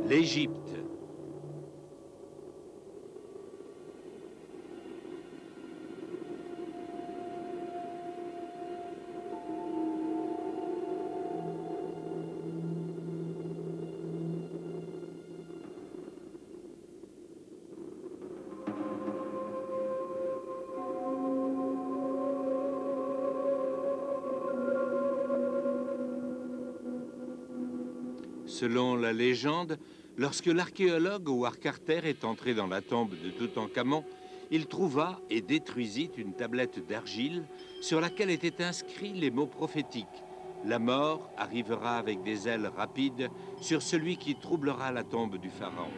L'Égypte. Selon la légende, lorsque l'archéologue Howard Carter est entré dans la tombe de Toutankhamon, il trouva et détruisit une tablette d'argile sur laquelle étaient inscrits les mots prophétiques. La mort arrivera avec des ailes rapides sur celui qui troublera la tombe du pharaon.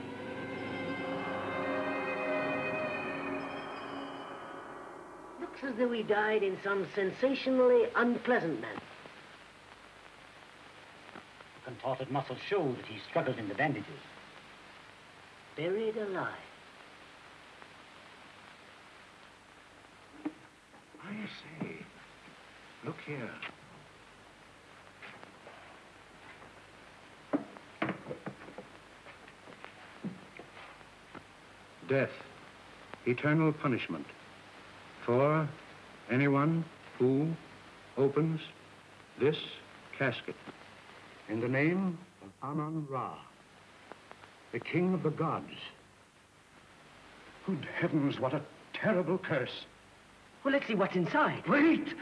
Looks as though he died in some sensationally unpleasant manner. Contorted muscles show that he struggled in the bandages. Buried alive. I say, look here. Death, eternal punishment for anyone who opens this casket. In the name of Amun-Ra, the king of the gods. Good heavens, what a terrible curse. Well, let's see what's inside. Wait!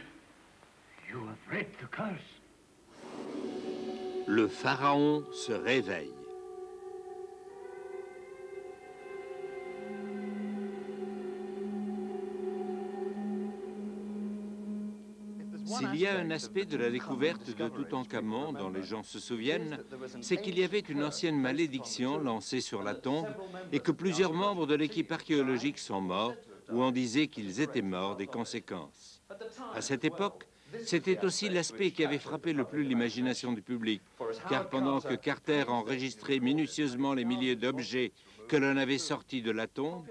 You have read the curse. Le pharaon se réveille. S'il y a un aspect de la découverte de Toutankhamon dont les gens se souviennent, c'est qu'il y avait une ancienne malédiction lancée sur la tombe et que plusieurs membres de l'équipe archéologique sont morts ou on disait qu'ils étaient morts des conséquences. À cette époque, c'était aussi l'aspect qui avait frappé le plus l'imagination du public, car pendant que Carter enregistrait minutieusement les milliers d'objets que l'on avait sortis de la tombe,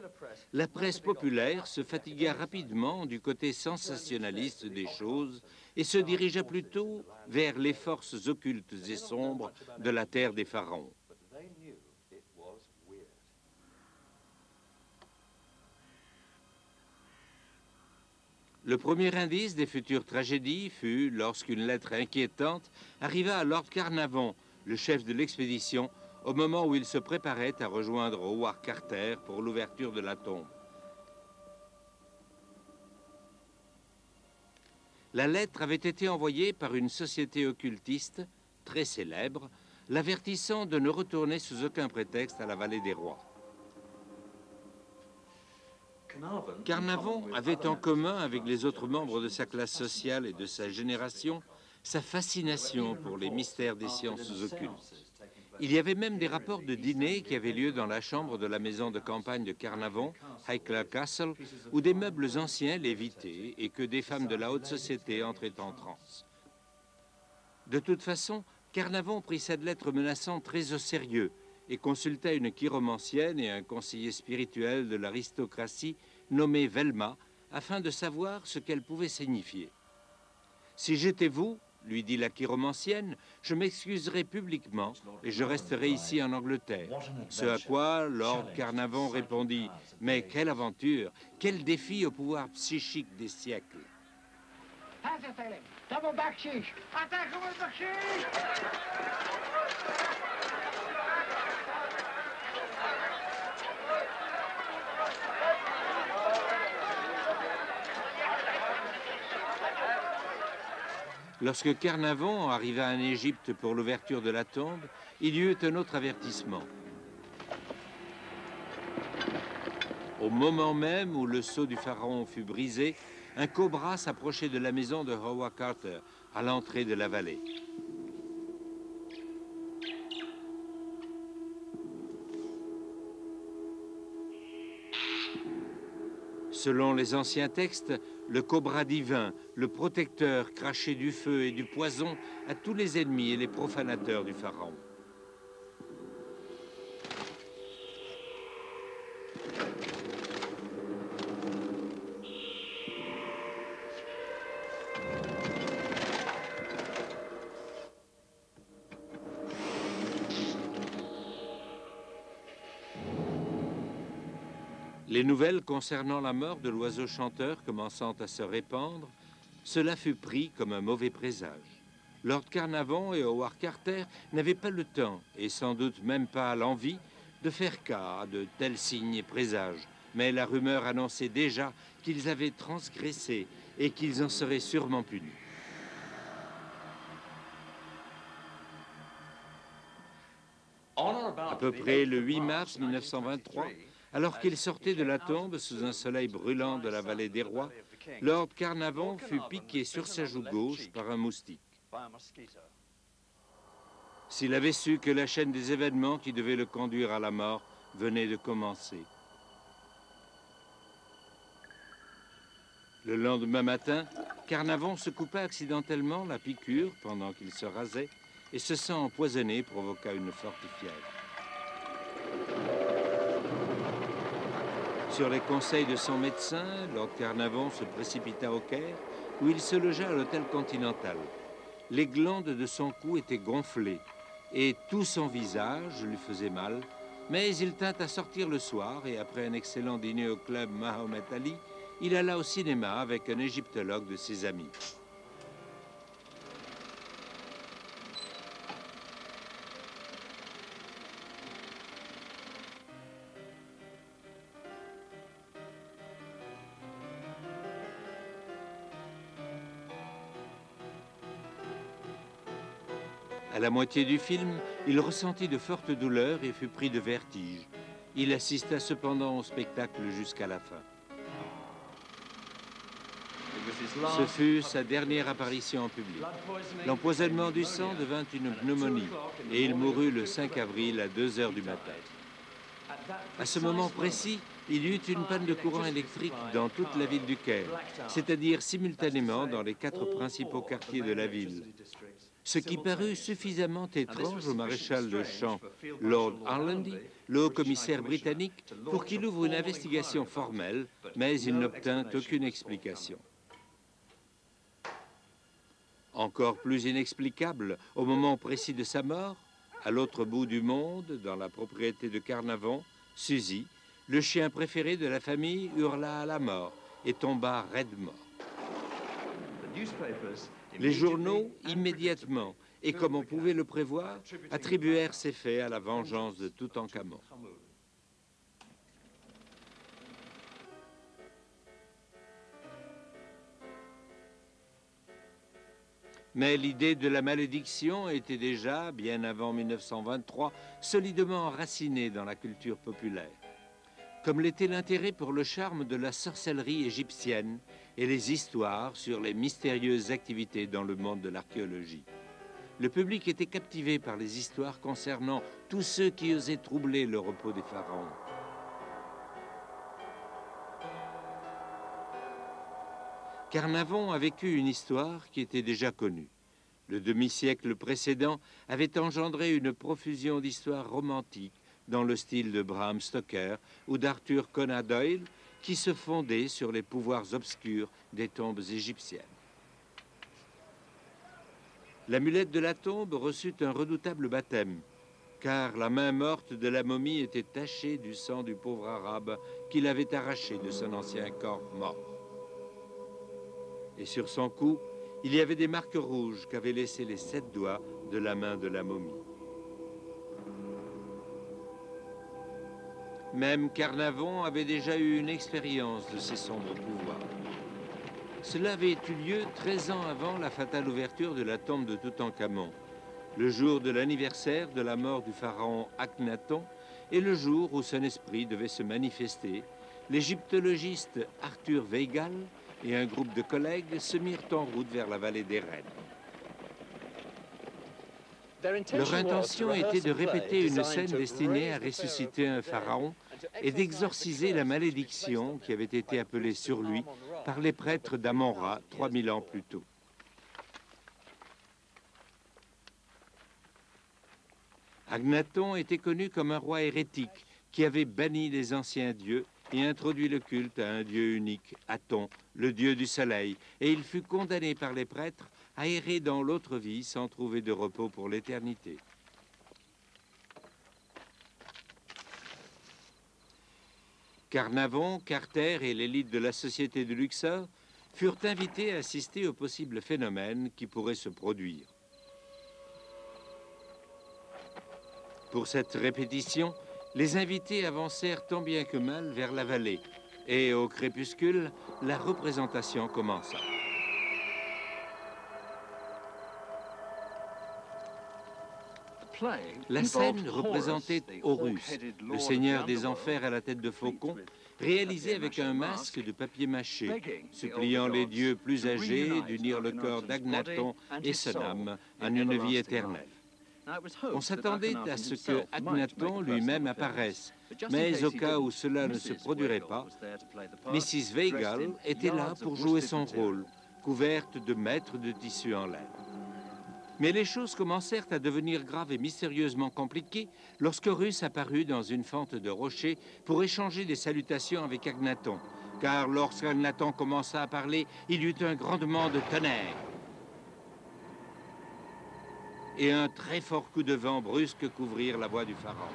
la presse populaire se fatigua rapidement du côté sensationnaliste des choses et se dirigea plutôt vers les forces occultes et sombres de la terre des pharaons. Le premier indice des futures tragédies fut lorsqu'une lettre inquiétante arriva à Lord Carnarvon, le chef de l'expédition, au moment où il se préparait à rejoindre Howard Carter pour l'ouverture de la tombe. La lettre avait été envoyée par une société occultiste très célèbre, l'avertissant de ne retourner sous aucun prétexte à la vallée des rois. Carnarvon avait en commun avec les autres membres de sa classe sociale et de sa génération sa fascination pour les mystères des sciences occultes. Il y avait même des rapports de dîner qui avaient lieu dans la chambre de la maison de campagne de Carnarvon, Highclere Castle, où des meubles anciens lévitaient et que des femmes de la haute société entraient en transe. De toute façon, Carnarvon prit cette lettre menaçante très au sérieux et consulta une chiromancienne et un conseiller spirituel de l'aristocratie nommé Velma afin de savoir ce qu'elle pouvait signifier. « Si j'étais vous, lui dit la chiromancienne, je m'excuserai publiquement et je resterai ici en Angleterre. » Ce à quoi Lord Carnarvon répondit « Mais quelle aventure, quel défi au pouvoir psychique des siècles !» Lorsque Carnarvon arriva en Égypte pour l'ouverture de la tombe, il y eut un autre avertissement. Au moment même où le sceau du pharaon fut brisé, un cobra s'approchait de la maison de Howard Carter, à l'entrée de la vallée. Selon les anciens textes, le cobra divin, le protecteur, crachait du feu et du poison à tous les ennemis et les profanateurs du pharaon. Les nouvelles concernant la mort de l'oiseau chanteur commençant à se répandre, cela fut pris comme un mauvais présage. Lord Carnarvon et Howard Carter n'avaient pas le temps, et sans doute même pas l'envie, de faire cas de tels signes et présages. Mais la rumeur annonçait déjà qu'ils avaient transgressé et qu'ils en seraient sûrement punis. À peu près le 8 mars 1923, alors qu'il sortait de la tombe sous un soleil brûlant de la vallée des rois, Lord Carnarvon fut piqué sur sa joue gauche par un moustique. S'il avait su que la chaîne des événements qui devaient le conduire à la mort venait de commencer. Le lendemain matin, Carnarvon se coupa accidentellement la piqûre pendant qu'il se rasait et se sent empoisonné provoqua une forte fièvre. Sur les conseils de son médecin, Lord Carnarvon se précipita au Caire, où il se logea à l'hôtel Continental. Les glandes de son cou étaient gonflées et tout son visage lui faisait mal, mais il tint à sortir le soir et après un excellent dîner au club Mahomet Ali, il alla au cinéma avec un égyptologue de ses amis. À la moitié du film, il ressentit de fortes douleurs et fut pris de vertige. Il assista cependant au spectacle jusqu'à la fin. Ce fut sa dernière apparition en public. L'empoisonnement du sang devint une pneumonie et il mourut le 5 avril à 2 heures du matin. À ce moment précis, il y eut une panne de courant électrique dans toute la ville du Caire, c'est-à-dire simultanément dans les 4 principaux quartiers de la ville. Ce qui parut suffisamment étrange au maréchal de camp Lord Harlandy, le haut-commissaire britannique, pour qu'il ouvre une investigation formelle, mais il n'obtint aucune explication. Encore plus inexplicable, au moment précis de sa mort, à l'autre bout du monde, dans la propriété de Carnarvon, Suzy, le chien préféré de la famille, hurla à la mort et tomba raide mort. Les journaux, immédiatement, et comme on pouvait le prévoir, attribuèrent ces faits à la vengeance de Toutankhamon. Mais l'idée de la malédiction était déjà, bien avant 1923, solidement enracinée dans la culture populaire. Comme l'était l'intérêt pour le charme de la sorcellerie égyptienne et les histoires sur les mystérieuses activités dans le monde de l'archéologie. Le public était captivé par les histoires concernant tous ceux qui osaient troubler le repos des pharaons. Carnarvon a vécu une histoire qui était déjà connue. Le demi-siècle précédent avait engendré une profusion d'histoires romantiques dans le style de Bram Stoker ou d'Arthur Conan Doyle, qui se fondaient sur les pouvoirs obscurs des tombes égyptiennes. L'amulette de la tombe reçut un redoutable baptême, car la main morte de la momie était tachée du sang du pauvre arabe qu'il avait arraché de son ancien corps mort. Et sur son cou, il y avait des marques rouges qu'avaient laissées les 7 doigts de la main de la momie. Même Carnarvon avait déjà eu une expérience de ces sombres pouvoirs. Cela avait eu lieu 13 ans avant la fatale ouverture de la tombe de Toutankhamon, le jour de l'anniversaire de la mort du pharaon Akhenaton et le jour où son esprit devait se manifester. L'égyptologiste Arthur Weigall et un groupe de collègues se mirent en route vers la vallée des Reines. Leur intention était de répéter une scène destinée à ressusciter un pharaon et d'exorciser la malédiction qui avait été appelée sur lui par les prêtres d'Amon-Ra 3000 ans plus tôt. Akhenaton était connu comme un roi hérétique qui avait banni les anciens dieux et introduit le culte à un dieu unique, Aton, le dieu du soleil, et il fut condamné par les prêtres à errer dans l'autre vie sans trouver de repos pour l'éternité. Carnavon, Carter et l'élite de la Société de Luxor furent invités à assister aux possibles phénomènes qui pourraient se produire. Pour cette répétition, les invités avancèrent tant bien que mal vers la vallée, et au crépuscule, la représentation commença. La scène représentait Horus, le seigneur des enfers à la tête de faucon, réalisé avec un masque de papier mâché, suppliant les dieux plus âgés d'unir le corps d'Agnaton et son âme en une vie éternelle. On s'attendait à ce que Agnaton lui-même apparaisse, mais au cas où cela ne se produirait pas, Mrs. Weigall était là pour jouer son rôle, couverte de mètres de tissu en laine. Mais les choses commencèrent à devenir graves et mystérieusement compliquées lorsque Horus apparut dans une fente de rocher pour échanger des salutations avec Agnaton. Car lorsqu'Agnaton commença à parler, il y eut un grondement de tonnerre et un très fort coup de vent brusque couvrirent la voix du pharaon.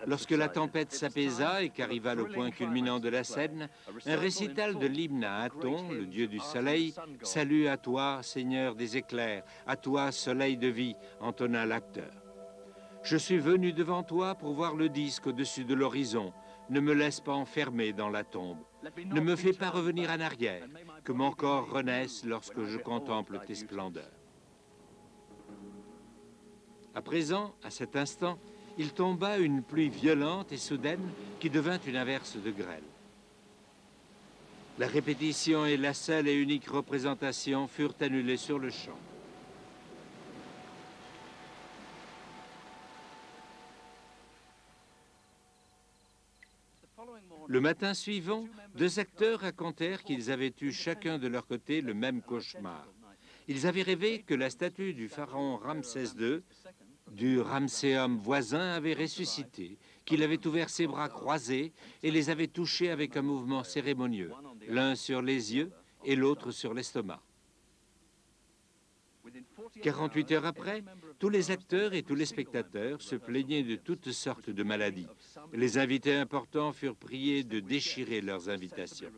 Lorsque la tempête s'apaisa et qu'arriva le point culminant de la scène, un récital de l'hymne à Aton, le dieu du soleil, « Salut à toi, Seigneur des éclairs, à toi, soleil de vie », entonna l'acteur. « Je suis venu devant toi pour voir le disque au-dessus de l'horizon. Ne me laisse pas enfermer dans la tombe. Ne me fais pas revenir en arrière, que mon corps renaisse lorsque je contemple tes splendeurs. » À présent, à cet instant, il tomba une pluie violente et soudaine qui devint une averse de grêle. La répétition et la seule et unique représentation furent annulées sur le champ. Le matin suivant, deux acteurs racontèrent qu'ils avaient eu chacun de leur côté le même cauchemar. Ils avaient rêvé que la statue du pharaon Ramsès II, du Ramséum voisin, avait ressuscité, qu'il avait ouvert ses bras croisés et les avait touchés avec un mouvement cérémonieux, l'un sur les yeux et l'autre sur l'estomac. 48 heures après, tous les acteurs et tous les spectateurs se plaignaient de toutes sortes de maladies. Les invités importants furent priés de déchirer leurs invitations.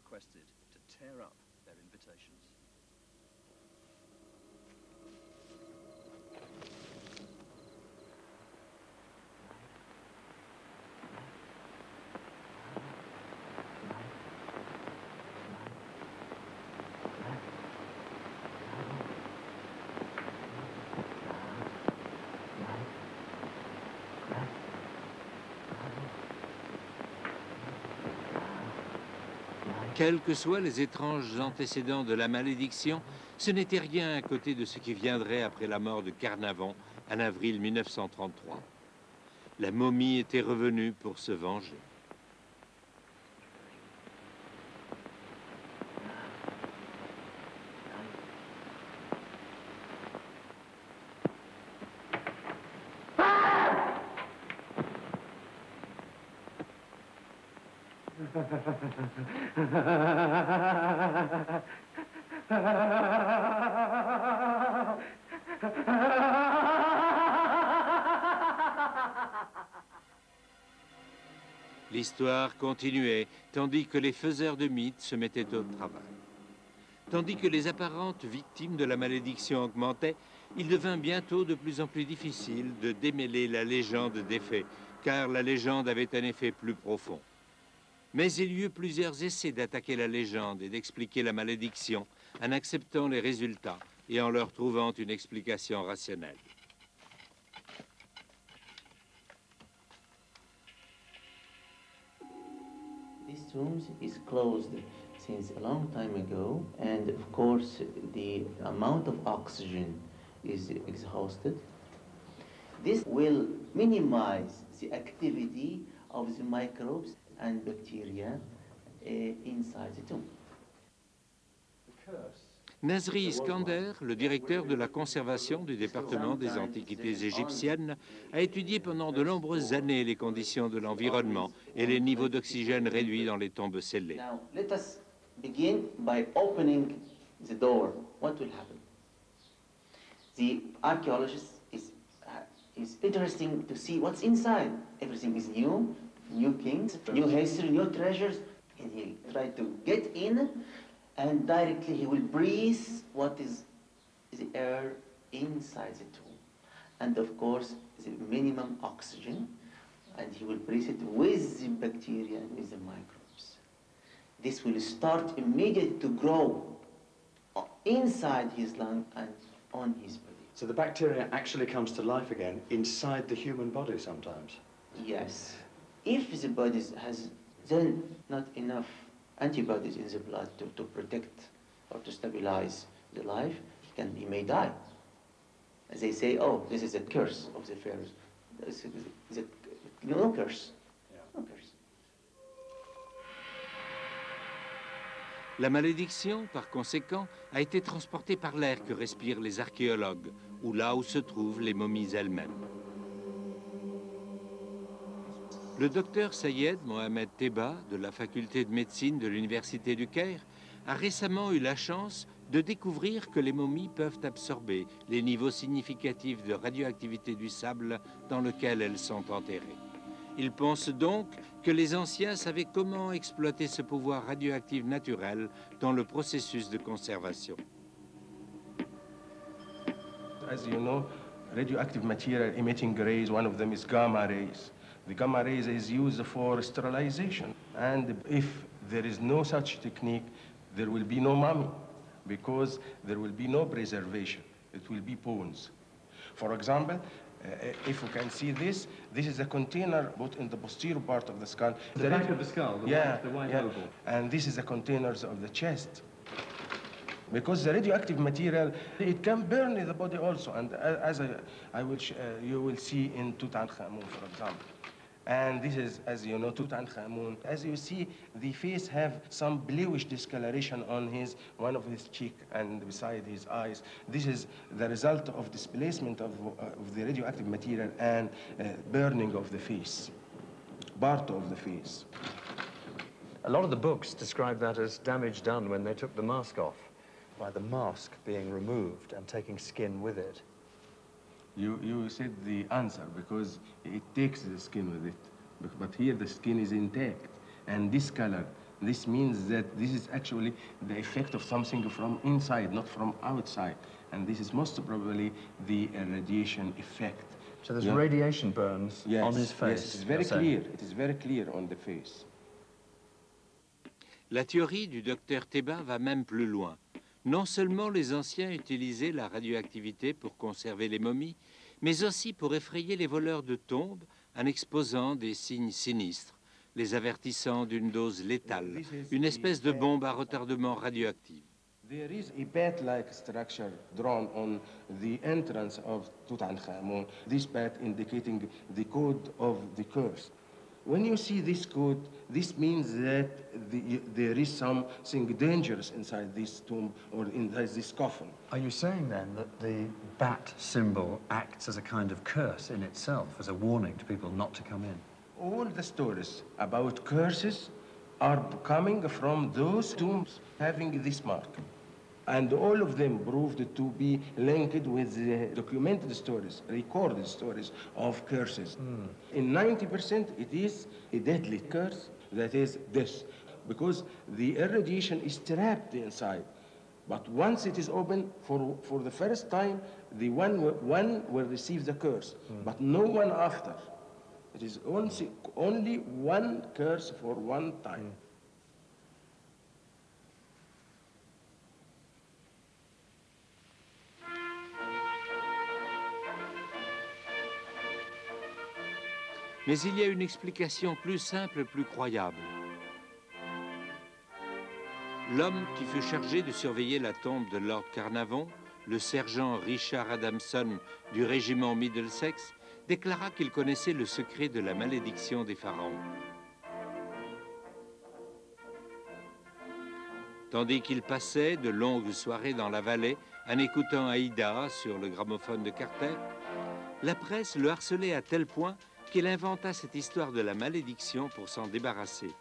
Quels que soient les étranges antécédents de la malédiction, ce n'était rien à côté de ce qui viendrait après la mort de Carnavon en avril 1933. La momie était revenue pour se venger. L'histoire continuait, tandis que les faiseurs de mythes se mettaient au travail. Tandis que les apparentes victimes de la malédiction augmentaient, il devint bientôt de plus en plus difficile de démêler la légende des faits, car la légende avait un effet plus profond. Mais il y eut plusieurs essais d'attaquer la légende et d'expliquer la malédiction en acceptant les résultats et en leur trouvant une explication rationnelle. This tomb is closed since a long time ago, and of course the amount of oxygen is exhausted. This will minimize the activity of the microbes and bacteria inside the tomb. Nasri Iskander, le directeur de la conservation du département des antiquités égyptiennes, a étudié pendant de nombreuses années les conditions de l'environnement et les niveaux d'oxygène réduits dans les tombes scellées. Now, let us begin by opening the door. What will happen? The archaeologist It's interesting to see what's inside. Everything is new, new kings, new history, new treasures. And he tried to get in, and directly he will breathe what is the air inside the tomb. And of course, the minimum oxygen, and he will breathe it with the bacteria and with the microbes. This will start immediately to grow inside his lung and on his body. So the bacteria actually comes to life again inside the human body sometimes? Yes. If the body has then not enough antibodies in the blood to protect or to stabilize the life, he may die. As they say, oh, this is a curse of the pharaohs. No curse. Yeah. No curse. La malédiction, par conséquent, a été transportée par l'air que respirent les archéologues, ou là où se trouvent les momies elles-mêmes. Le docteur Sayed Mohamed Teba, de la faculté de médecine de l'Université du Caire, a récemment eu la chance de découvrir que les momies peuvent absorber les niveaux significatifs de radioactivité du sable dans lequel elles sont enterrées. Il pense donc que les anciens savaient comment exploiter ce pouvoir radioactif naturel dans le processus de conservation. As you know, radioactive material emitting rays, one of them is gamma rays. The gamma rays is used for sterilization. And if there is no such technique, there will be no mummy, because there will be no preservation. It will be bones. For example, if you can see this is a container put in the posterior part of the skull. The back of the skull, the white oval. And this is the containers of the chest. Because the radioactive material, it can burn the body also. And as you will see in Tutankhamun, for example. And this is, as you know, Tutankhamun. As you see, the face have some bluish discoloration on one of his cheek and beside his eyes. This is the result of displacement of the radioactive material and burning of the face, part of the face. A lot of the books describe that as damage done when they took the mask off, by the mask being removed and taking skin with it. You said the answer, because it takes the skin with it. But here the skin is intact. And this color, this means that this is actually the effect of something from inside, not from outside. And this is most probably the radiation effect. So there's radiation burns on his face? Yes, it's very clear. It is very clear on the face. La théorie du docteur Teba va même plus loin. Non seulement les anciens utilisaient la radioactivité pour conserver les momies, mais aussi pour effrayer les voleurs de tombes en exposant des signes sinistres, les avertissant d'une dose létale, une espèce de bombe à retardement radioactive. There is a bat-like structure drawn on the entrance of Tutankhamun, this bat indicating the code of the curse. When you see this code, this means that there is something dangerous inside this tomb or inside this coffin. Are you saying then that the bat symbol acts as a kind of curse in itself, as a warning to people not to come in? All the stories about curses are coming from those tombs having this mark. And all of them proved to be linked with the documented stories, recorded stories of curses. In 90%, it is a deadly curse that is this, because the irradiation is trapped inside. But once it is open, for the first time, the one will receive the curse, but no one after. It is only one curse for one time. Mais il y a une explication plus simple et plus croyable. L'homme qui fut chargé de surveiller la tombe de Lord Carnarvon, le sergent Richard Adamson du régiment Middlesex, déclara qu'il connaissait le secret de la malédiction des pharaons. Tandis qu'il passait de longues soirées dans la vallée en écoutant Aïda sur le gramophone de Carter, la presse le harcelait à tel point qu'il inventa cette histoire de la malédiction pour s'en débarrasser.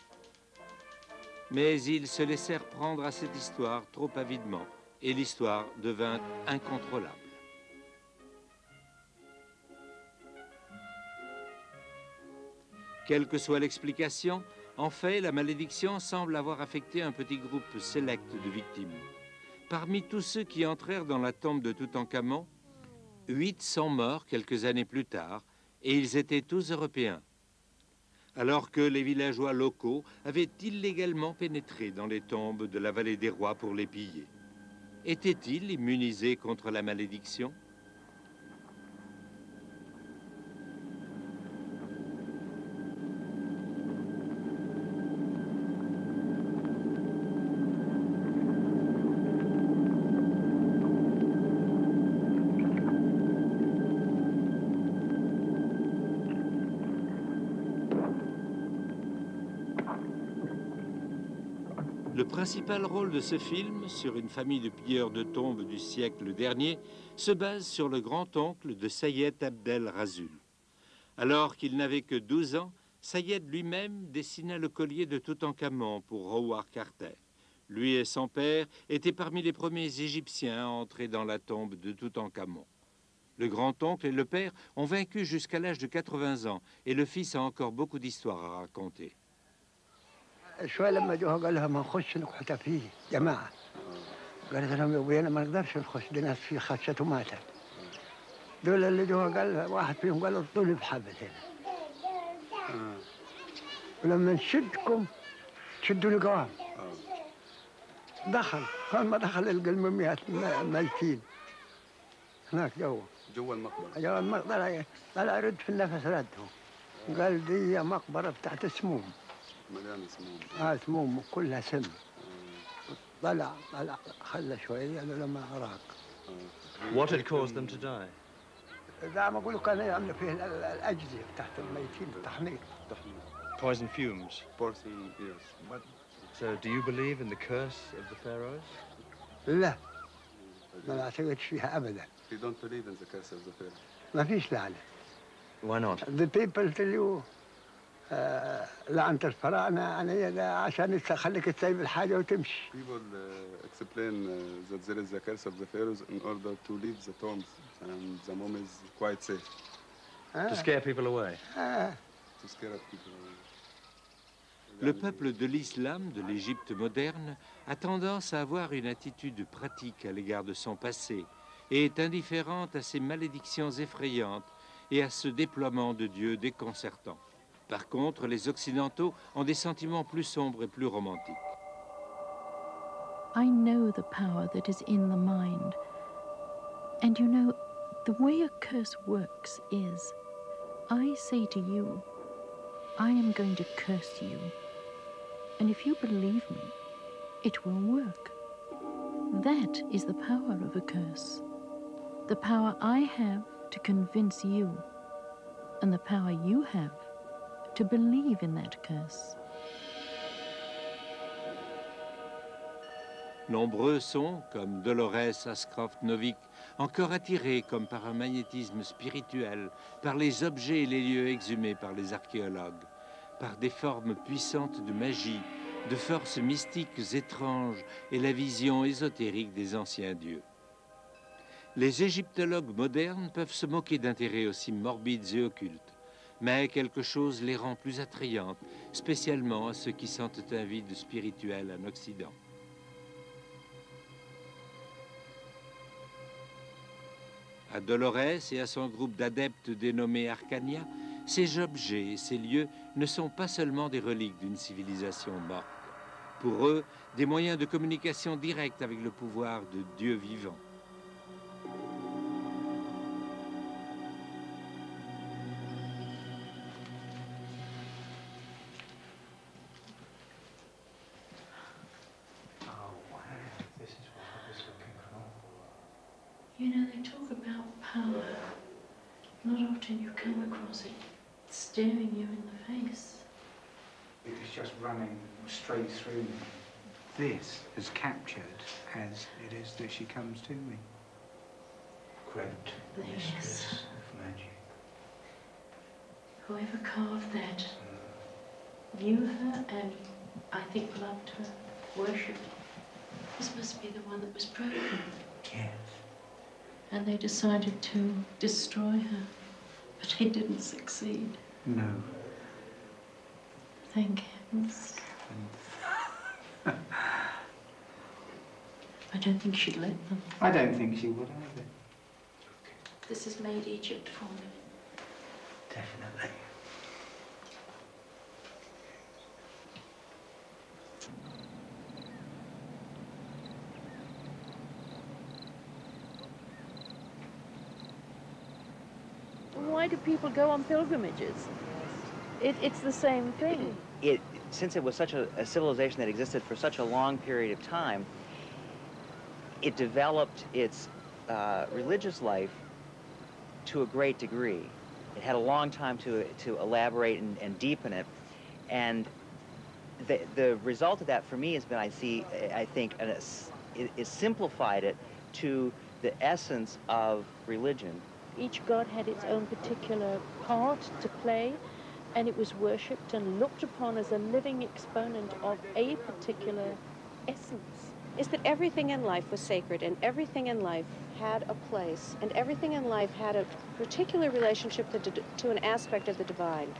Mais ils se laissèrent prendre à cette histoire trop avidement et l'histoire devint incontrôlable. Quelle que soit l'explication, en fait, la malédiction semble avoir affecté un petit groupe sélect de victimes. Parmi tous ceux qui entrèrent dans la tombe de Toutankhamon, 8 sont morts quelques années plus tard, et ils étaient tous européens. Alors que les villageois locaux avaient illégalement pénétré dans les tombes de la vallée des rois pour les piller. Étaient-ils immunisés contre la malédiction ? Le principal rôle de ce film, sur une famille de pilleurs de tombes du siècle dernier, se base sur le grand-oncle de Sayed Abdel Razul. Alors qu'il n'avait que 12 ans, Sayed lui-même dessina le collier de Toutankhamon pour Howard Carter. Lui et son père étaient parmi les premiers Égyptiens à entrer dans la tombe de Toutankhamon. Le grand-oncle et le père ont vaincu jusqu'à l'âge de 80 ans, et le fils a encore beaucoup d'histoires à raconter. شوية لما جوها قال لها ما نخش نقعد فيه جماعة قالت لهم يا ابوي انا ما نقدرش نخش دي ناس في خشته ماتت دول اللي جوها قال واحد فيهم قال اطلب بحبل هنا ولما نشدكم تشدوا لي قوام دخل لما دخل لقى المميات ميتين هناك جوا المقبرة جوا المقبرة طلع رد في النفس ردهم قال دي مقبرة بتاعت سموم مليانة سموم سموم كلها سم طلع خلى شوية لما أراك. What had caused them to die? زي ما أقول كانوا يعملوا فيه الأجزية تحت الميتين تحمير. Poison fumes? Poison, yes. So do you believe in the curse of the pharaohs? لا ما أعتقدش فيها أبدا. You don't believe in the curse of the pharaohs? ما فيش لعنة. Why not? The people tell you لعنة الفراعنة يعني عشان يخليك تسيب الحاجة وتمشي. People explain that there is the curse of the pharaohs in order to leave the tombs and the mummy is quite safe. To scare people away? To scare people away. Le peuple de l'islam de l'Égypte moderne a tendance à avoir une attitude pratique à l'égard de son passé et est indifférente à ces malédictions effrayantes et à ce déploiement de Dieu déconcertant. Par contre, les Occidentaux ont des sentiments plus sombres et plus romantiques. I know the power that is in the mind. And you know, the way a curse works is, I say to you, I am going to curse you. And if you believe me, it will work. That is the power of a curse. The power I have to convince you, and the power you have to believe in that curse. Nombreux sont, comme Dolores Ashcroft Novick, encore attirés comme par un magnétisme spirituel, par les objets et les lieux exhumés par les archéologues, par des formes puissantes de magie, de forces mystiques étranges et la vision ésotérique des anciens dieux. Les égyptologues modernes peuvent se moquer d'intérêts aussi morbides et occultes, mais quelque chose les rend plus attrayantes, spécialement à ceux qui sentent un vide spirituel en Occident. À Dolores et à son groupe d'adeptes dénommé Arcania, ces objets et ces lieux ne sont pas seulement des reliques d'une civilisation morte. Pour eux, des moyens de communication directe avec le pouvoir de Dieu vivant. You know, they talk about power. Not often you come across it staring you in the face. It was just running straight through me. This is captured as it is that she comes to me. Great mistress of magic. Whoever carved that knew her and I think loved her, worshipped. This must be the one that was broken. Yes. And they decided to destroy her, but they didn't succeed. No. Thank heavens. I don't think she'd let them. I don't think she would either. This has made Egypt for me. Definitely. Why do people go on pilgrimages? It's the same thing. Since it was such a civilization that existed for such a long period of time, it developed its religious life to a great degree. It had a long time to elaborate and deepen it, and the result of that for me has been, I think, it simplified it to the essence of religion. Each god had its own particular part to play, and it was worshipped and looked upon as a living exponent of a particular essence. Is that everything in life was sacred, and everything in life had a place, and everything in life had a particular relationship to an aspect of the divine.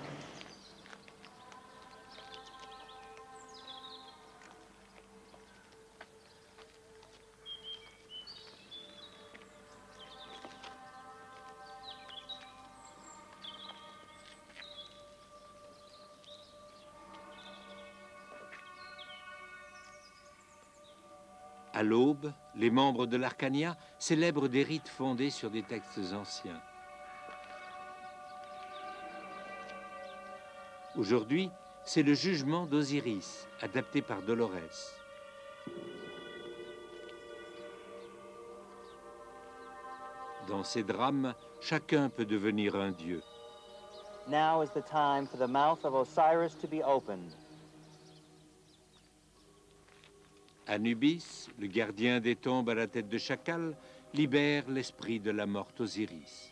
À l'aube, les membres de l'Arcania célèbrent des rites fondés sur des textes anciens. Aujourd'hui, c'est le jugement d'Osiris, adapté par Dolores. Dans ces drames, chacun peut devenir un dieu. Now is the time for the mouth of Osiris to be opened. Anubis, le gardien des tombes à la tête de chacal, libère l'esprit de la morte Osiris.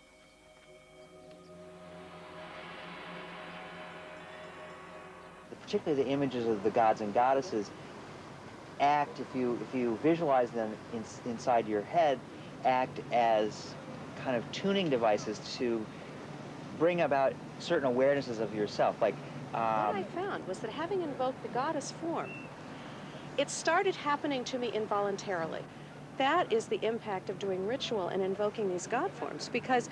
Particularly the images of the gods and goddesses act, if you visualize them inside your head, act as kind of tuning devices to bring about certain awarenesses of yourself. Like What I found was that having invoked the goddess form, it started happening to me involuntarily. That is the impact of doing ritual and invoking these god forms, because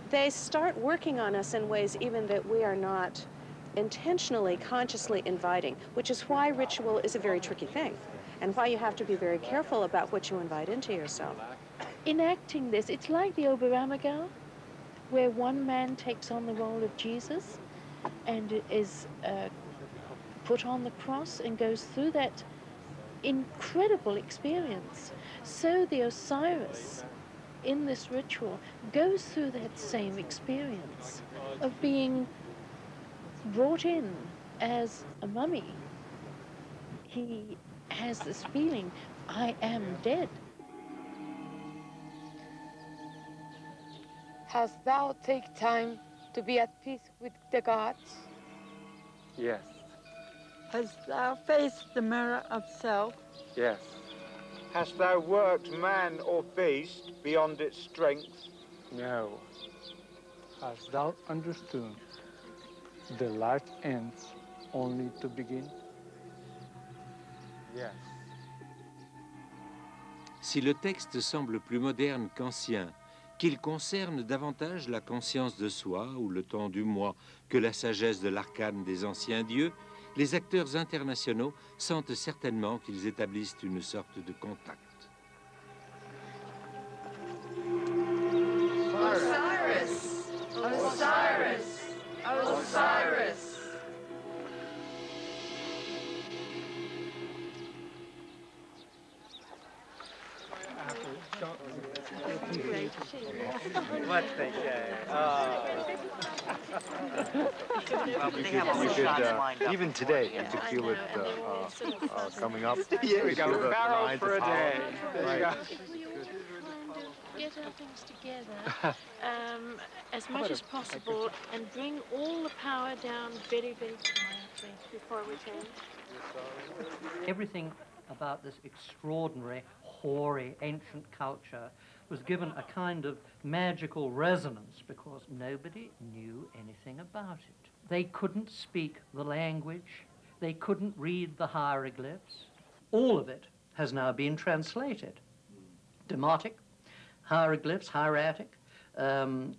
they start working on us in ways even that we are not intentionally, consciously inviting, which is why ritual is a very tricky thing, and why you have to be very careful about what you invite into yourself. Enacting this, it's like the Oberammergau, where one man takes on the role of Jesus and is put on the cross and goes through that incredible experience. So the Osiris in this ritual goes through that same experience of being brought in as a mummy. He has this feeling, I am dead. Hast thou take time to be at peace with the gods? Yes. Hast thou faced the mirror of self? Yes. Hast thou worked man or beast beyond its strength? No. Hast thou understood the life ends only to begin? Yes. Si le texte semble plus moderne qu'ancien, qu'il concerne davantage la conscience de soi ou le temps du moi que la sagesse de l'arcane des anciens dieux, les acteurs internationaux sentent certainement qu'ils établissent une sorte de contact. Osiris! Osiris! Osiris! What they say. Even today, you could feel it coming up. Here we go, barrel for a day. There you go. Get our things together as much as possible and bring all the power down very, very quietly before we change. Everything about this extraordinary, hoary, ancient culture was given a kind of magical resonance because nobody knew anything about it. They couldn't speak the language. They couldn't read the hieroglyphs. All of it has now been translated. Demotic, hieroglyphs, hieratic,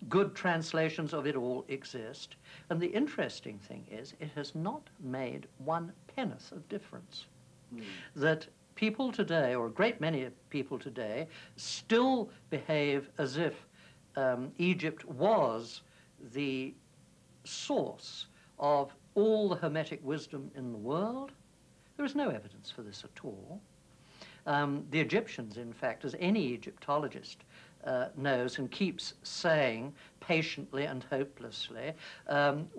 good translations of it all exist. And the interesting thing is, it has not made one penneth of difference. That people today, or a great many people today, still behave as if Egypt was the source of all the Hermetic wisdom in the world. There is no evidence for this at all. The Egyptians, in fact, as any Egyptologist knows and keeps saying patiently and hopelessly,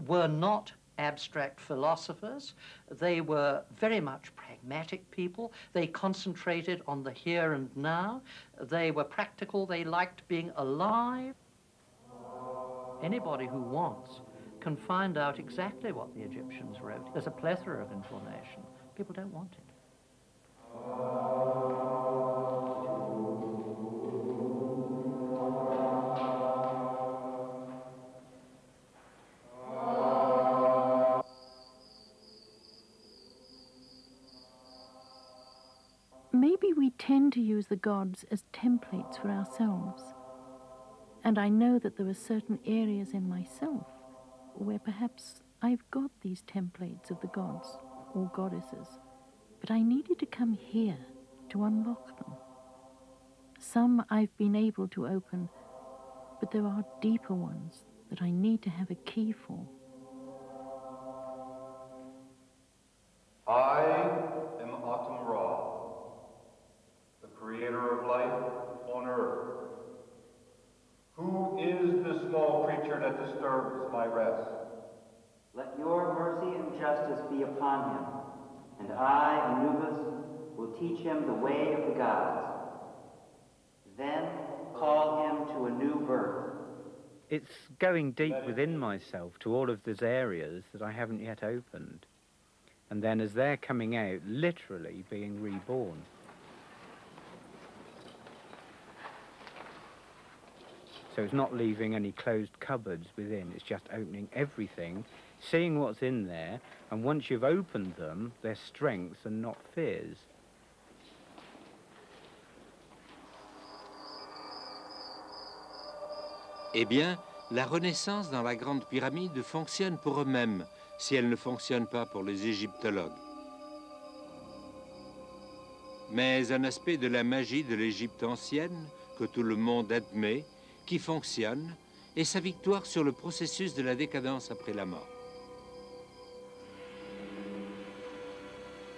were not abstract philosophers. They were very much pragmatic people. They concentrated on the here and now. They were practical. They liked being alive. Anybody who wants can find out exactly what the Egyptians wrote. There's a plethora of information. People don't want it. Maybe we tend to use the gods as templates for ourselves. And I know that there are certain areas in myself where perhaps I've got these templates of the gods or goddesses, but I needed to come here to unlock them. Some I've been able to open, but there are deeper ones that I need to have a key for. I am Atum Ra, the creator of life on earth. Who is the small creature that disturbs my rest? Let your mercy and justice be upon him, and I, Anubis, will teach him the way of the gods. Then call him to a new birth. It's going deep within myself to all of those areas that I haven't yet opened. And then as they're coming out, literally being reborn. So it's not leaving any closed cupboards within, it's just opening everything, seeing what's in there, and once you've opened them, they're strengths and not fears. Eh bien, la Renaissance dans la Grande Pyramide fonctionne pour eux-mêmes, si elle ne fonctionne pas pour les égyptologues. Mais un aspect de la magie de l'Égypte ancienne, que tout le monde admet, qui fonctionne, est sa victoire sur le processus de la décadence après la mort.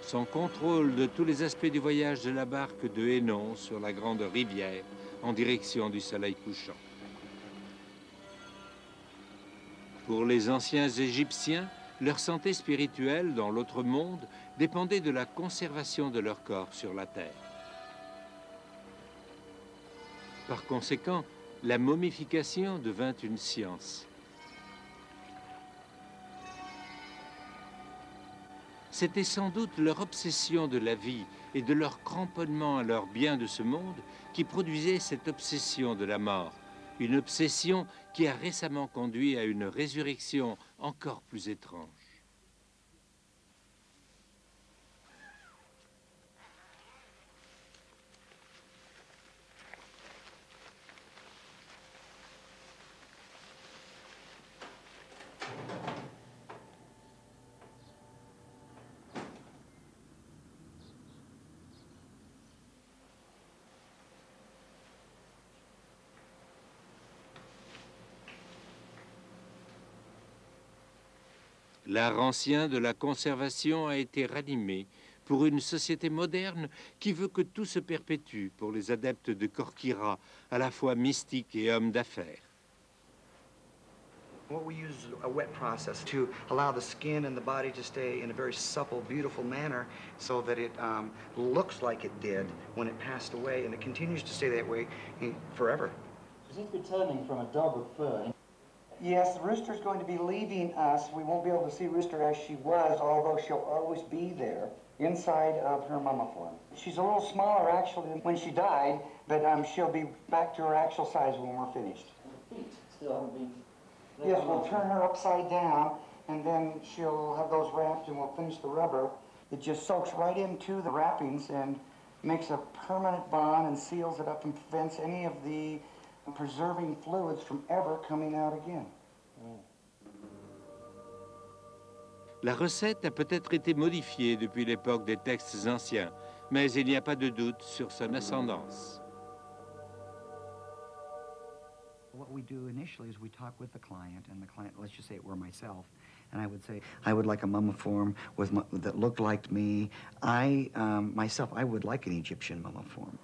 Son contrôle de tous les aspects du voyage de la barque de Hénon sur la grande rivière en direction du soleil couchant. Pour les anciens Égyptiens, leur santé spirituelle dans l'autre monde dépendait de la conservation de leur corps sur la terre. Par conséquent, la momification devint une science. C'était sans doute leur obsession de la vie et de leur cramponnement à leurs biens de ce monde qui produisait cette obsession de la mort, une obsession qui a récemment conduit à une résurrection encore plus étrange. L'art ancien de la conservation a été ranimé pour une société moderne qui veut que tout se perpétue pour les adeptes de Korkira, à la fois mystiques et hommes d'affaires. Well, we use a wet process to allow the skin and the body to stay in a very supple, beautiful manner so that it looks like it did when it passed away, and it continues to stay that way forever. Is it returning from a dog of fur? Yes, Rooster's going to be leaving us. We won't be able to see Rooster as she was, although she'll always be there inside of her mama form. She's a little smaller, actually, than when she died, but she'll be back to her actual size when we're finished. Feet still haven't been... Yes, we'll turn her upside down and then she'll have those wrapped and we'll finish the rubber. It just soaks right into the wrappings and makes a permanent bond and seals it up and prevents any of the preserving fluids from ever coming out again. La recette a peut-être été modifiée depuis l'époque des textes anciens, mais il n'y a pas de doute sur son ascendance. What we do initially is we talk with the client, and the client, let's just say it were myself, and I would say, I would like a mummiform that looked like me. Myself, I would like an Egyptian mummiform.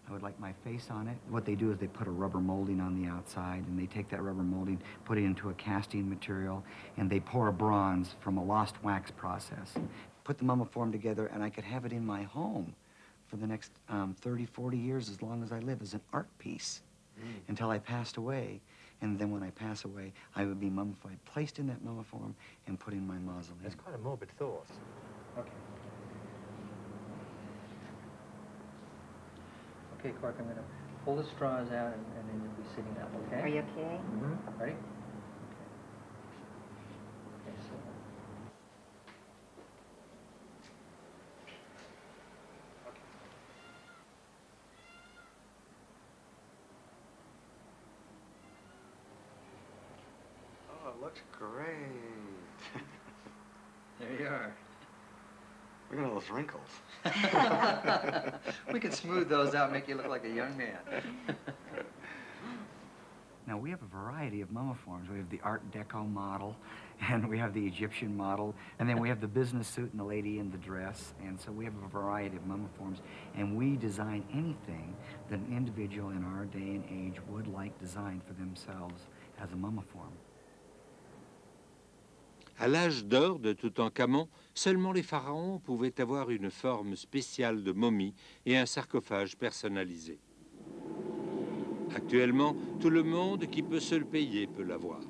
I would like my face on it. What they do is they put a rubber molding on the outside, and they take that rubber molding, put it into a casting material, and they pour a bronze from a lost wax process. Put the mummiform together, and I could have it in my home for the next 30, 40 years, as long as I live, as an art piece, until I passed away. And then when I pass away, I would be mummified, placed in that mummiform, and put in my mausoleum. That's quite a morbid thought. Okay. Okay, Cork, I'm going to pull the straws out and then you'll be sitting up, okay? Are you okay? Mm-hmm. Ready? Okay, so... Oh, it looks great. There you are. Look at all those wrinkles. We could smooth those out, make you look like a young man. Now, we have a variety of mummiforms. We have the Art Deco model, and we have the Egyptian model, and then we have the business suit and the lady in the dress, and so we have a variety of mummiforms, and we design anything that an individual in our day and age would like designed for themselves as a mummiform. À l'âge d'or de Toutankhamon, seulement les pharaons pouvaient avoir une forme spéciale de momie et un sarcophage personnalisé. Actuellement, tout le monde qui peut se le payer peut l'avoir.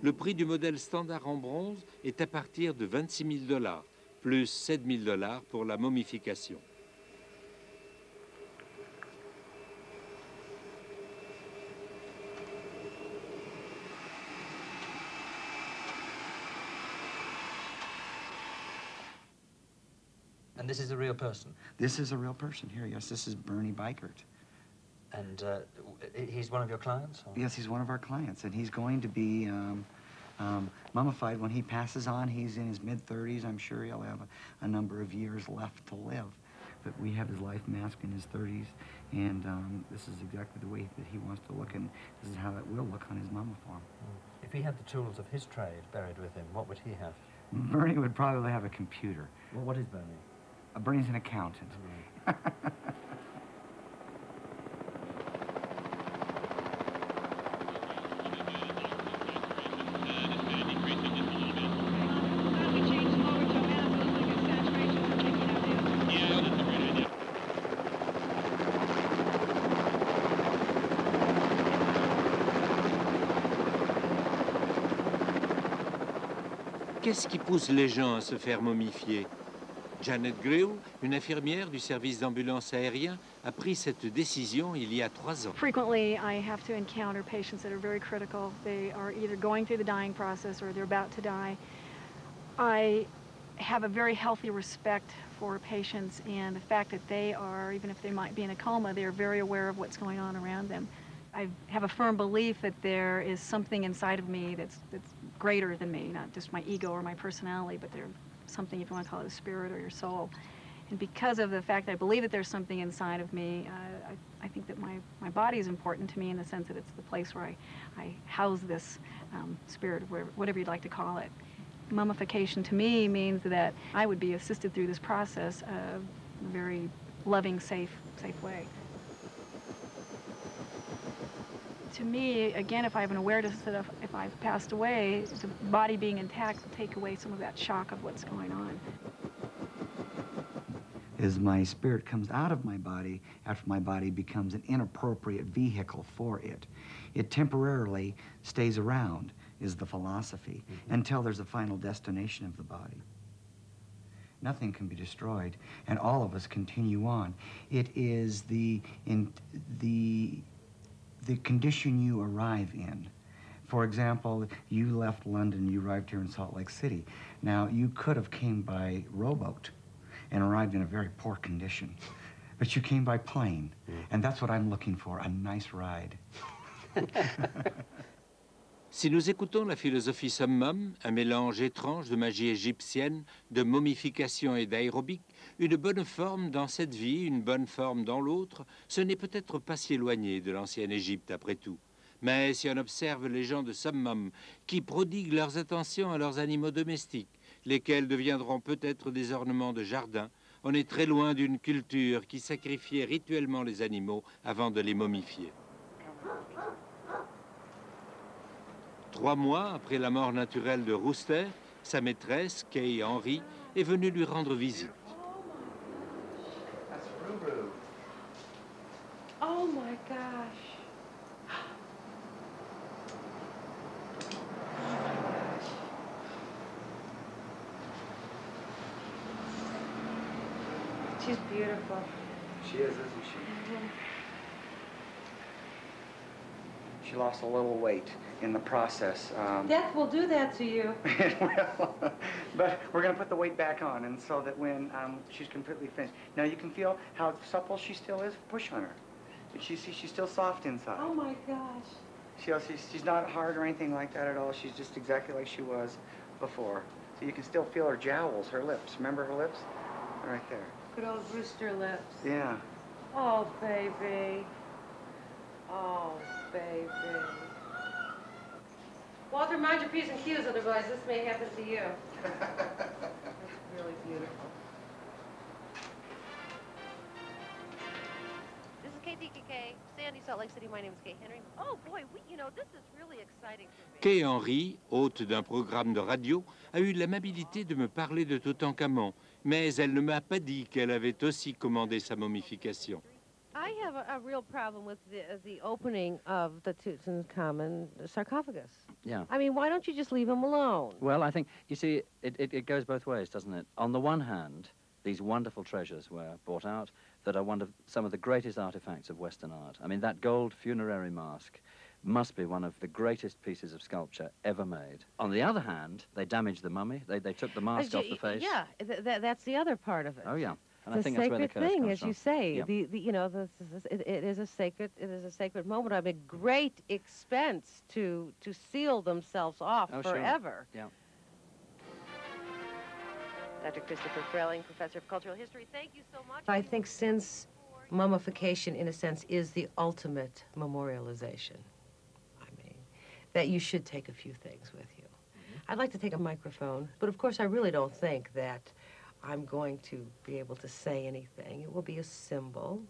Le prix du modèle standard en bronze est à partir de 26 000 $, plus 7 000 $ pour la momification. And this is a real person? This is a real person here, yes. This is Bernie Bikert. And he's one of your clients? Or? Yes, he's one of our clients, and he's going to be mummified when he passes on. He's in his mid-30s. I'm sure he'll have a number of years left to live. But we have his life mask in his 30s, and this is exactly the way that he wants to look, and this is how it will look on his mummiform. If he had the tools of his trade buried with him, what would he have? Bernie would probably have a computer. Well, what is Bernie? Bernie's an accountant. Qu'est-ce qui pousse les gens à se faire momifier? Janet Grew, une infirmière du service d'ambulance aérien, a pris cette décision il y a 3 ans. Frequently, I have to encounter patients that are very critical. They are either going through the dying process or they're about to die. I have a very healthy respect for patients and the fact that they are, even if they might be in a coma, they are very aware of what's going on around them. I have a firm belief that there is something inside of me that's greater than me, not just my ego or my personality, but there's something, if you want to call it a spirit or your soul. And because of the fact that I believe that there's something inside of me, I think that my body is important to me in the sense that it's the place where I house this spirit, whatever you'd like to call it. Mummification to me means that I would be assisted through this process of a very loving, safe way. To me, again, if I have an awareness that if I've passed away, the body being intact will take away some of that shock of what's going on. As my spirit comes out of my body, after my body becomes an inappropriate vehicle for it, it temporarily stays around, is the philosophy, until there's a final destination of the body. Nothing can be destroyed, and all of us continue on. It is the condition you arrive in For example, you left London, you arrived here in Salt Lake City. Now, you could have came by rowboat and arrived in a very poor condition, but you came by plane, and that's what I'm looking for, a nice ride. Si nous écoutons la philosophie summum, un mélange étrange de magie égyptienne, de momification et d'aérobic, une bonne forme dans cette vie, une bonne forme dans l'autre, ce n'est peut-être pas si éloigné de l'ancienne Égypte après tout. Mais si on observe les gens de summum qui prodiguent leurs attentions à leurs animaux domestiques, lesquels deviendront peut-être des ornements de jardin, on est très loin d'une culture qui sacrifiait rituellement les animaux avant de les momifier. 3 mois après la mort naturelle de Rooster, sa maîtresse, Kay Henry, est venue lui rendre visite. Oh my gosh. She's beautiful. She is, isn't she? She lost a little weight in the process. Death will do that to you. It will. But we're going to put the weight back on, and so that when she's completely finished. Now you can feel how supple she still is. Push on her. But you see, she's still soft inside. Oh my gosh. She's not hard or anything like that at all. She's just exactly like she was before. So you can still feel her jowls, her lips. Remember her lips? Right there. Good old rooster lips. Yeah. Oh, baby. Oh, baby. Walter, mind your P's and Q's, otherwise this may happen to you. That's really beautiful. This is KTKK, Sandy, Salt Lake City. My name is Kay Henry. Oh boy, you know, this is really exciting for me. Kay Henry, hôte d'un programme de radio, a eu l'amabilité de me parler de Toutankhamon, mais elle ne m'a pas dit qu'elle avait aussi commandé sa momification. I have a real problem with the opening of the Tutankhamun sarcophagus. Yeah. I mean, why don't you just leave him alone? Well, I think, you see, it goes both ways, doesn't it? On the one hand, these wonderful treasures were brought out that are some of the greatest artifacts of Western art. I mean, that gold funerary mask must be one of the greatest pieces of sculpture ever made. On the other hand, they damaged the mummy. They took the mask off the face. Yeah, that's the other part of it. Oh, yeah. And It's I think a that's where the sacred curse thing, comes as from. you say. Yeah. You know, it is a sacred moment. I mean, great expense to seal themselves off Oh, sure. forever. Yeah. Dr. Christopher Frelling, Professor of Cultural History, thank you so much. I think since mummification, in a sense, is the ultimate memorialization, I mean, that you should take a few things with you. I'd like to take a microphone, but of course I really don't think that I'm going to be able to say anything. It will be a symbol.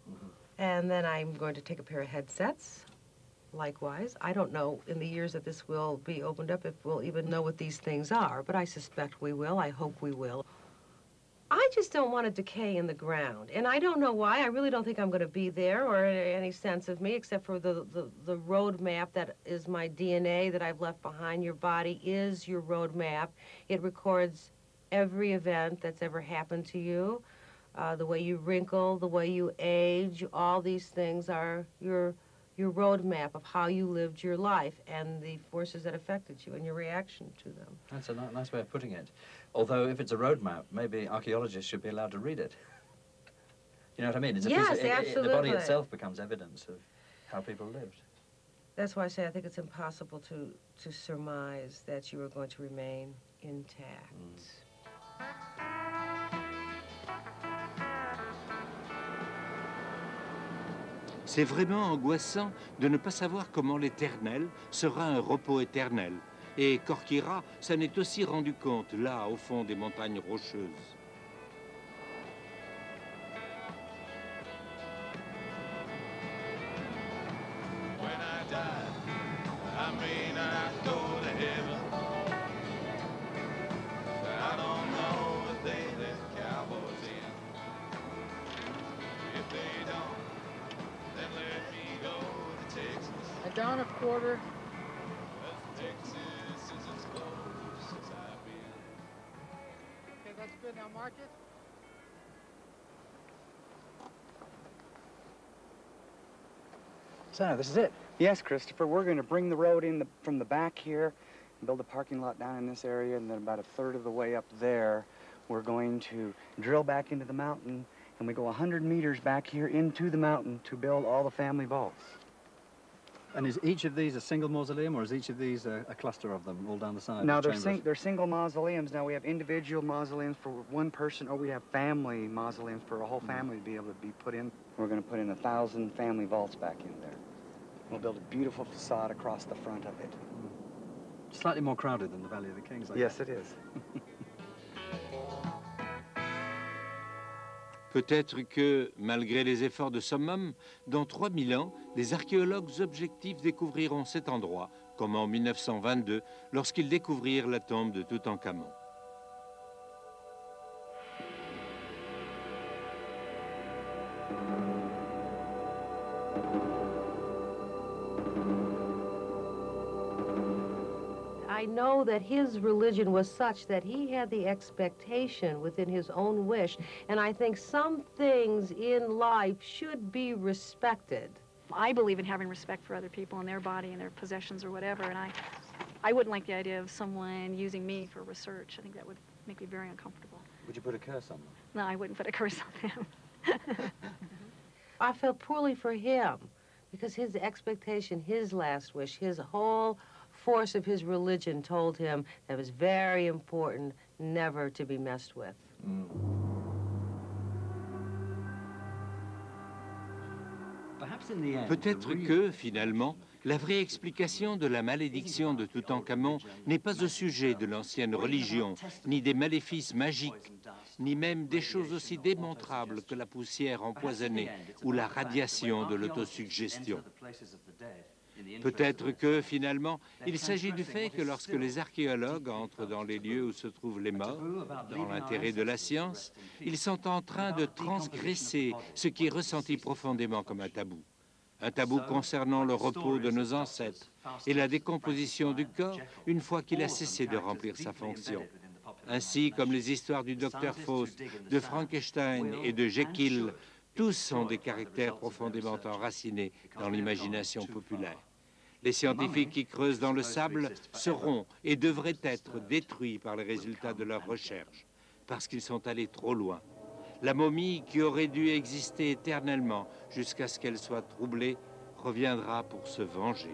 And then I'm going to take a pair of headsets. Likewise, I don't know in the years that this will be opened up if we'll even know what these things are, but I suspect we will. I hope we will. I just don't want to decay in the ground, and I don't know why. I really don't think I'm going to be there or any sense of me, except for the road map that is my DNA that I've left behind. Your body is your road map. It records every event that's ever happened to you, the way you wrinkle, the way you age. All these things are your road map of how you lived your life and the forces that affected you and your reaction to them. That's a nice way of putting it. Although, if it's a road map, maybe archaeologists should be allowed to read it. You know what I mean? It's a Yes, piece of, absolutely. The body itself becomes evidence of how people lived. That's why I say I think it's impossible to surmise that you are going to remain intact. C'est vraiment angoissant de ne pas savoir comment l'éternel sera un repos éternel. Et Korkira s'en est aussi rendu compte, là, au fond des montagnes rocheuses. Down a quarter. Okay, that's good. Now mark it. So, this is it. Yes, Christopher, we're going to bring the road in from the back here, build a parking lot down in this area, and then about a third of the way up there, we're going to drill back into the mountain, and we go 100 meters back here into the mountain to build all the family vaults. And is each of these a single mausoleum, or is each of these a cluster of them all down the side? Now, they're single mausoleums. Now, we have individual mausoleums for one person, or we have family mausoleums for a whole family to be able to be put in. We're going to put in 1,000 family vaults back in there. We'll build a beautiful facade across the front of it. Slightly more crowded than the Valley of the Kings, I guess. Yes, it is. Peut-être que, malgré les efforts de Summum, dans 3000 ans, les archéologues objectifs découvriront cet endroit, comme en 1922, lorsqu'ils découvrirent la tombe de Toutankhamon. I know that his religion was such that he had the expectation within his own wish, and I think some things in life should be respected. I believe in having respect for other people and their body and their possessions or whatever, and I wouldn't like the idea of someone using me for research. I think that would make me very uncomfortable. Would you put a curse on them? No, I wouldn't put a curse on him. I felt poorly for him because his expectation, his last wish, his whole force of his religion told him that it was very important never to be messed with. Peut-être que, finalement, la vraie explication de la malédiction de Toutankhamon n'est pas au sujet de l'ancienne religion, ni des maléfices magiques, ni même des choses aussi démontrables que la poussière empoisonnée ou la radiation de l'autosuggestion. Peut-être que, finalement, il s'agit du fait que lorsque les archéologues entrent dans les lieux où se trouvent les morts, dans l'intérêt de la science, ils sont en train de transgresser ce qui est ressenti profondément comme un tabou. Un tabou concernant le repos de nos ancêtres et la décomposition du corps une fois qu'il a cessé de remplir sa fonction. Ainsi comme les histoires du docteur Faust, de Frankenstein et de Jekyll, tous sont des caractères profondément enracinés dans l'imagination populaire. Les scientifiques qui creusent dans le sable seront et devraient être détruits par les résultats de leurs recherches, parce qu'ils sont allés trop loin. La momie qui aurait dû exister éternellement jusqu'à ce qu'elle soit troublée reviendra pour se venger.